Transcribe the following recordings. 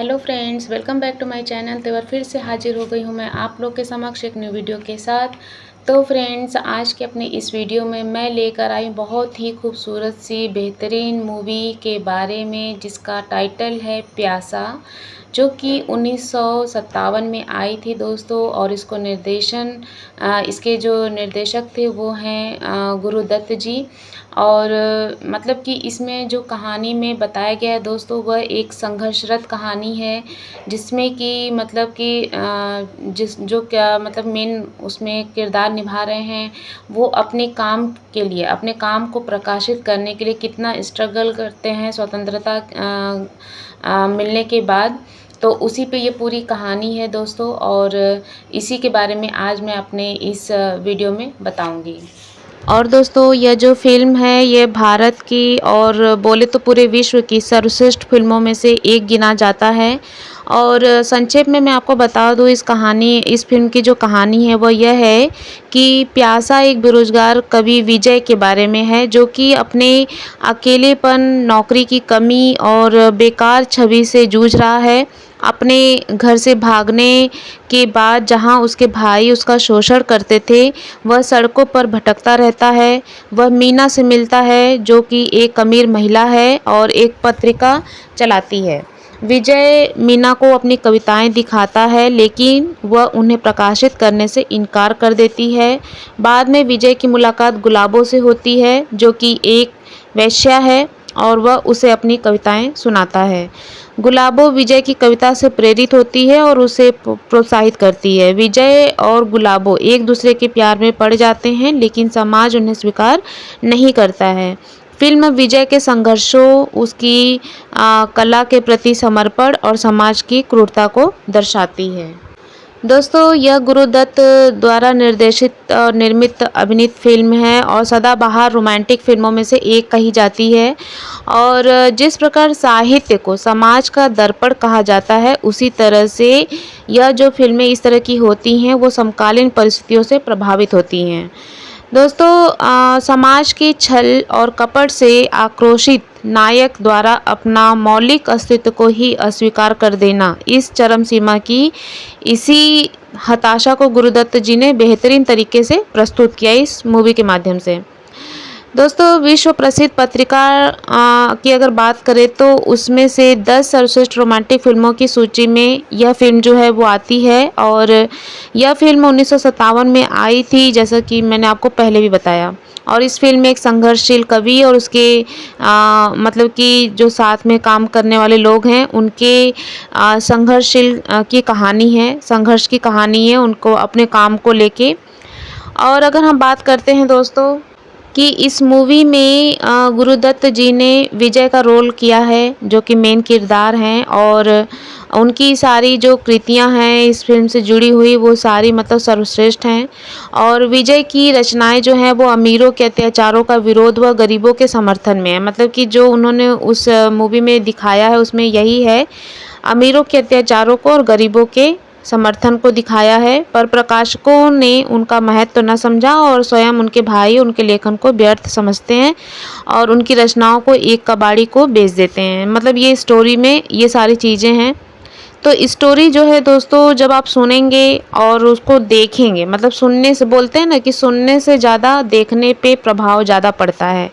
Hello friends, welcome back to my channel. तो एक बार फिर से हाजिर हो गई हूँ मैं आप लोग के समक्ष एक न्यू वीडियो के साथ। तो फ्रेंड्स, आज के अपने इस वीडियो में मैं लेकर आई बहुत ही खूबसूरत सी बेहतरीन मूवी के बारे में, जिसका टाइटल है प्यासा, जो कि 1957 में आई थी दोस्तों। और इसको इसके जो निर्देशक थे वो हैं गुरुदत्त जी। और मतलब कि इसमें जो कहानी में बताया गया है दोस्तों, वह एक संघर्षरत कहानी है, जिसमें कि मतलब कि जिस जो क्या मतलब मेन उसमें किरदार निभा रहे हैं, वो अपने काम के लिए, अपने काम को प्रकाशित करने के लिए कितना स्ट्रगल करते हैं स्वतंत्रता मिलने के बाद। तो उसी पे ये पूरी कहानी है दोस्तों, और इसी के बारे में आज मैं अपने इस वीडियो में बताऊंगी। और दोस्तों, यह जो फ़िल्म है ये भारत की और बोले तो पूरे विश्व की सर्वश्रेष्ठ फ़िल्मों में से एक गिना जाता है। और संक्षेप में मैं आपको बता दूँ, इस फ़िल्म की जो कहानी है वो यह है कि प्यासा एक बेरोज़गार कवि विजय के बारे में है, जो कि अपने अकेलेपन, नौकरी की कमी और बेकार छवि से जूझ रहा है। अपने घर से भागने के बाद जहाँ उसके भाई उसका शोषण करते थे, वह सड़कों पर भटकता रहता है। वह मीना से मिलता है, जो कि एक अमीर महिला है और एक पत्रिका चलाती है। विजय मीना को अपनी कविताएं दिखाता है, लेकिन वह उन्हें प्रकाशित करने से इनकार कर देती है। बाद में विजय की मुलाकात गुलाबों से होती है, जो कि एक वेश्या है, और वह उसे अपनी कविताएं सुनाता है। गुलाबो विजय की कविता से प्रेरित होती है और उसे प्रोत्साहित करती है। विजय और गुलाबो एक दूसरे के प्यार में पड़ जाते हैं, लेकिन समाज उन्हें स्वीकार नहीं करता है। फिल्म विजय के संघर्षों, उसकी कला के प्रति समर्पण और समाज की क्रूरता को दर्शाती है। दोस्तों, यह गुरुदत्त द्वारा निर्देशित और निर्मित अभिनीत फ़िल्म है और सदाबहार रोमांटिक फ़िल्मों में से एक कही जाती है। और जिस प्रकार साहित्य को समाज का दर्पण कहा जाता है, उसी तरह से यह जो फ़िल्में इस तरह की होती हैं, वो समकालीन परिस्थितियों से प्रभावित होती हैं। दोस्तों, समाज के छल और कपट से आक्रोशित नायक द्वारा अपना मौलिक अस्तित्व को ही अस्वीकार कर देना, इस चरम सीमा की इसी हताशा को गुरुदत्त जी ने बेहतरीन तरीके से प्रस्तुत किया इस मूवी के माध्यम से। दोस्तों, विश्व प्रसिद्ध पत्रिका की अगर बात करें तो उसमें से 10 सर्वश्रेष्ठ रोमांटिक फिल्मों की सूची में यह फिल्म जो है वो आती है। और यह फिल्म 1957 में आई थी, जैसा कि मैंने आपको पहले भी बताया। और इस फिल्म में एक संघर्षशील कवि और उसके मतलब कि जो साथ में काम करने वाले लोग हैं, उनके संघर्षशील की कहानी है, संघर्ष की कहानी है उनको अपने काम को लेके। और अगर हम बात करते हैं दोस्तों कि इस मूवी में गुरुदत्त जी ने विजय का रोल किया है, जो कि मेन किरदार हैं। और उनकी सारी जो कृतियां हैं इस फिल्म से जुड़ी हुई, वो सारी मतलब सर्वश्रेष्ठ हैं। और विजय की रचनाएं जो हैं वो अमीरों के अत्याचारों का विरोध व गरीबों के समर्थन में है। मतलब कि जो उन्होंने उस मूवी में दिखाया है उसमें यही है, अमीरों के अत्याचारों को और गरीबों के समर्थन को दिखाया है। पर प्रकाशकों ने उनका महत्व न समझा और स्वयं उनके भाई उनके लेखन को व्यर्थ समझते हैं और उनकी रचनाओं को एक कबाड़ी को बेच देते हैं। मतलब ये स्टोरी में ये सारी चीज़ें हैं। तो स्टोरी जो है दोस्तों, जब आप सुनेंगे और उसको देखेंगे, मतलब सुनने से, बोलते हैं ना कि सुनने से ज़्यादा देखने पे प्रभाव ज़्यादा पड़ता है।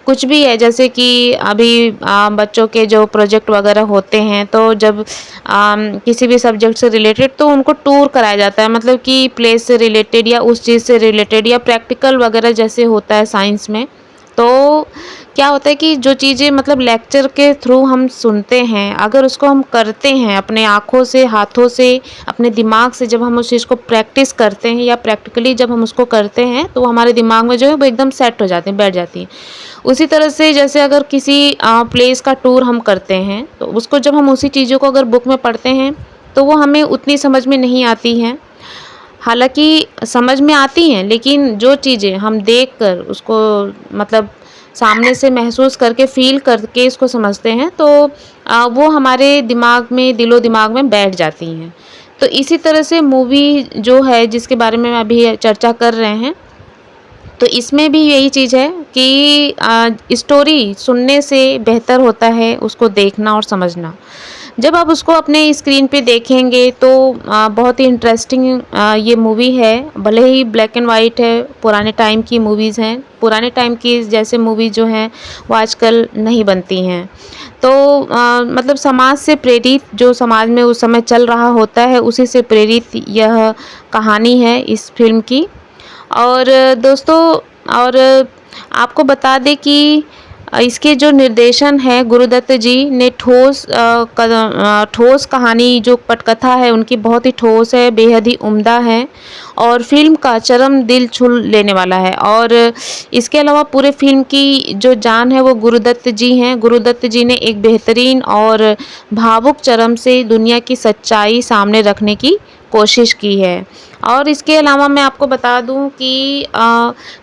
कुछ भी है, जैसे कि अभी बच्चों के जो प्रोजेक्ट वगैरह होते हैं, तो जब किसी भी सब्जेक्ट से रिलेटेड तो उनको टूर कराया जाता है, मतलब कि प्लेस से रिलेटेड या उस चीज़ से रिलेटेड, या प्रैक्टिकल वगैरह जैसे होता है साइंस में। तो क्या होता है कि जो चीज़ें मतलब लेक्चर के थ्रू हम सुनते हैं, अगर उसको हम करते हैं अपने आँखों से, हाथों से, अपने दिमाग से, जब हम उस चीज़ को प्रैक्टिस करते हैं या प्रैक्टिकली जब हम उसको करते हैं, तो हमारे दिमाग में जो है वो एकदम सेट हो जाती है, बैठ जाती है। उसी तरह से जैसे अगर किसी प्लेस का टूर हम करते हैं, तो उसको जब हम उसी चीज़ों को अगर बुक में पढ़ते हैं, तो वो हमें उतनी समझ में नहीं आती हैं। हालाँकि समझ में आती हैं, लेकिन जो चीज़ें हम देख कर उसको मतलब सामने से महसूस करके, फ़ील करके इसको समझते हैं, तो वो हमारे दिमाग में, दिलो-दिमाग में बैठ जाती हैं। तो इसी तरह से मूवी जो है, जिसके बारे में अभी चर्चा कर रहे हैं, तो इसमें भी यही चीज़ है कि स्टोरी सुनने से बेहतर होता है उसको देखना और समझना। जब आप उसको अपने स्क्रीन पे देखेंगे तो बहुत ही इंटरेस्टिंग ये मूवी है। भले ही ब्लैक एंड वाइट है, पुराने टाइम की मूवीज़ हैं, पुराने टाइम की जैसे मूवीज़ जो हैं वो आजकल नहीं बनती हैं। तो मतलब समाज से प्रेरित, जो समाज में उस समय चल रहा होता है उसी से प्रेरित यह कहानी है इस फ़िल्म की। और दोस्तों, और आपको बता दें कि इसके जो निर्देशन है गुरुदत्त जी ने, ठोस कहानी जो पटकथा है उनकी बहुत ही ठोस है, बेहद ही उम्दा है और फ़िल्म का चरम दिल छू लेने वाला है। और इसके अलावा पूरे फ़िल्म की जो जान है वो गुरुदत्त जी हैं। गुरुदत्त जी ने एक बेहतरीन और भावुक चरम से दुनिया की सच्चाई सामने रखने की कोशिश की है। और इसके अलावा मैं आपको बता दूं कि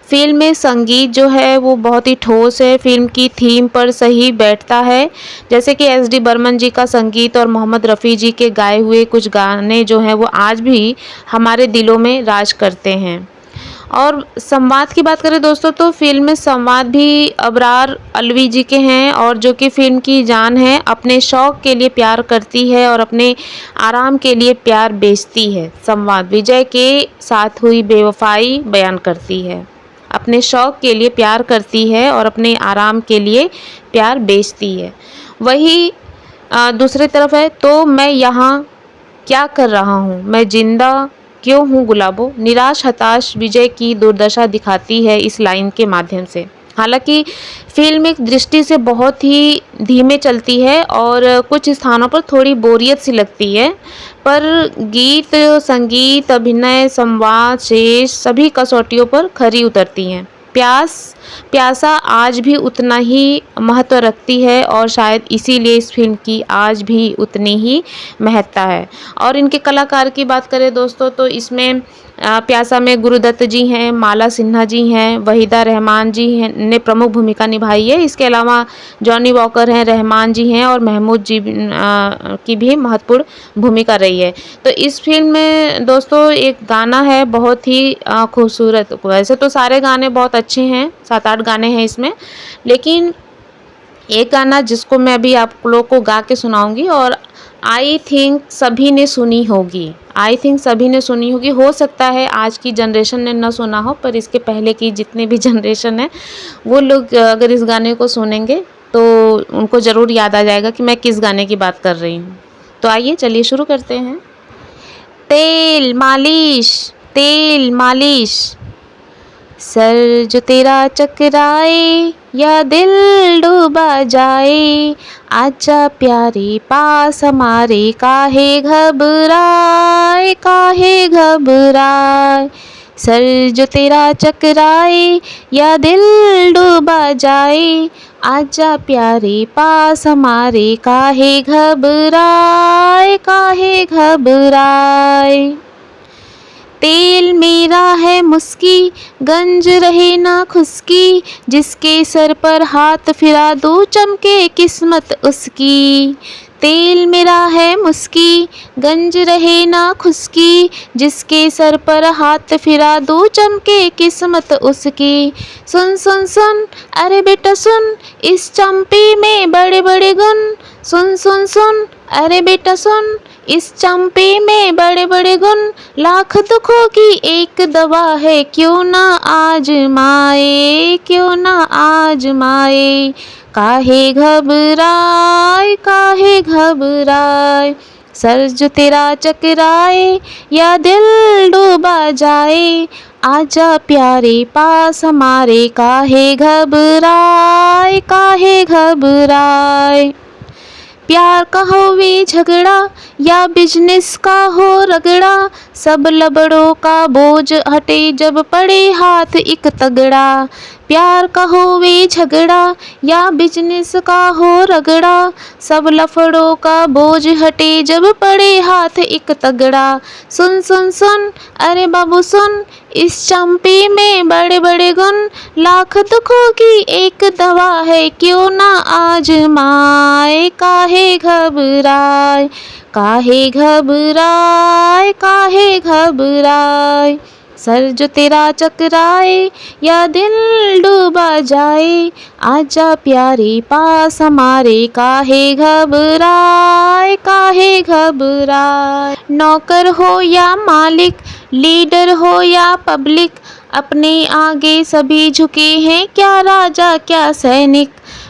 फ़िल्म में संगीत जो है वो बहुत ही ठोस है, फ़िल्म की थीम पर सही बैठता है। जैसे कि एस.डी. बर्मन जी का संगीत और मोहम्मद रफ़ी जी के गाए हुए कुछ गाने जो हैं वो आज भी हमारे दिलों में राज करते हैं। और संवाद की बात करें दोस्तों, तो फ़िल्म में संवाद भी अबरार अलवी जी के हैं और जो कि फ़िल्म की जान है। अपने शौक़ के लिए प्यार करती है और अपने आराम के लिए प्यार बेचती है। संवाद विजय के साथ हुई बेवफ़ाई बयान करती है। अपने शौक़ के लिए प्यार करती है और अपने आराम के लिए प्यार बेचती है। वही दूसरी तरफ है, तो मैं यहाँ क्या कर रहा हूँ, मैं जिंदा क्यों हूँ गुलाबो, निराश हताश विजय की दुर्दशा दिखाती है इस लाइन के माध्यम से। हालांकि फिल्म एक दृष्टि से बहुत ही धीमे चलती है और कुछ स्थानों पर थोड़ी बोरियत सी लगती है, पर गीत, संगीत, अभिनय, संवाद, शेष सभी कसौटियों पर खरी उतरती हैं। प्यासा आज भी उतना ही महत्व रखती है और शायद इसीलिए इस फिल्म की आज भी उतनी ही महत्ता है। और इनके कलाकार की बात करें दोस्तों, तो इसमें प्यासा में गुरुदत्त जी हैं, माला सिन्हा जी हैं, वहीदा रहमान जी हैं ने प्रमुख भूमिका निभाई है। इसके अलावा जॉनी वॉकर हैं, रहमान जी हैं और महमूद जी की भी महत्वपूर्ण भूमिका रही है। तो इस फिल्म में दोस्तों एक गाना है बहुत ही खूबसूरत। वैसे तो सारे गाने बहुत अच्छे हैं, 7-8 गाने हैं इसमें, लेकिन एक गाना जिसको मैं अभी आप लोगों को गा के सुनाऊंगी और आई थिंक सभी ने सुनी होगी। आई थिंक सभी ने सुनी होगी। हो सकता है आज की जनरेशन ने ना सुना हो, पर इसके पहले की जितने भी जनरेशन है वो लोग अगर इस गाने को सुनेंगे तो उनको ज़रूर याद आ जाएगा कि मैं किस गाने की बात कर रही हूँ। तो आइए चलिए शुरू करते हैं। तेल मालिश, तेल मालिश, सर जो तेरा चकराए या दिल डूबा जाए, आजा प्यारे पास हमारे, काहे घबराए, काहे घबराए। सर जो तेरा चकराए या दिल डूबा जाए, आजा प्यारे पास हमारे, काहे घबराए, काहे घबराए। तेल मेरा है मुस्की, गंज रहे ना खुशकी, जिसके सर पर हाथ फिरा दूं चमके किस्मत उसकी। तेल मेरा है मुस्की, गंज रहे ना खुशकी, जिसके सर पर हाथ फिरा दूं चमके किस्मत उसकी। सुन सुन सुन, अरे बेटा सुन, इस चंपे में बड़े बड़े गुण। सुन सुन सुन, अरे बेटा सुन, इस चंपे में बड़े बड़े गुण। लाख दुखों की एक दवा है, क्यों ना आजमाए, क्यों ना आजमाए। काहे घबराए, काहे घबराए। सर जो तेरा चकराए या दिल डूबा जाए, आजा प्यारे पास हमारे, काहे घबराए, काहे घबराए। प्यार का हो वे झगड़ा या बिजनेस का हो रगड़ा, सब लबड़ों का बोझ हटे जब पड़े हाथ एक तगड़ा। प्यार का हो वे झगड़ा या बिजनेस का हो रगड़ा, सब लफड़ों का बोझ हटे जब पड़े हाथ एक तगड़ा। सुन सुन सुन, अरे बाबू सुन, इस चंपे में बड़े बड़े गुण। लाख दुखों की एक दवा है, क्यों ना आजमाए। काहे घबराए, काहे घबराए, काहे घबराए। सर जो तेरा चकराए या दिल डूबा जाए, आजा प्यारे पास हमारे, काहे घबराए काहे घबराए। नौकर हो या मालिक, लीडर हो या पब्लिक, अपने आगे सभी झुके हैं, क्या राजा क्या सैनिक।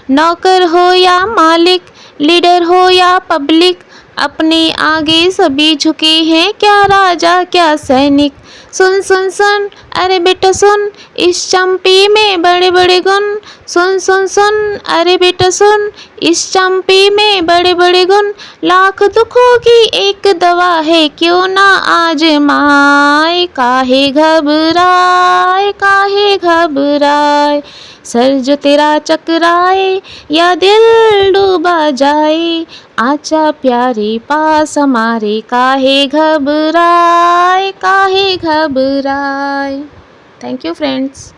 नौकर हो या मालिक, लीडर हो या पब्लिक, अपने आगे सभी झुके हैं, क्या राजा क्या सैनिक। सुन सुन सुन अरे बेटा सुन, इस चंपी में बड़े बड़े गुण। सुन सुन सुन अरे बेटा सुन, इस चंपी में बड़े बड़े गुण। लाख दुखों की एक दवा है, क्यों ना आजमाए, काहे घबराए काहे घबराए। सर जो तेरा चकराए या दिल डूबा जाए, आजा प्यारे पास हमारे, काहे घबराए काहे घबराए। Thank you friends.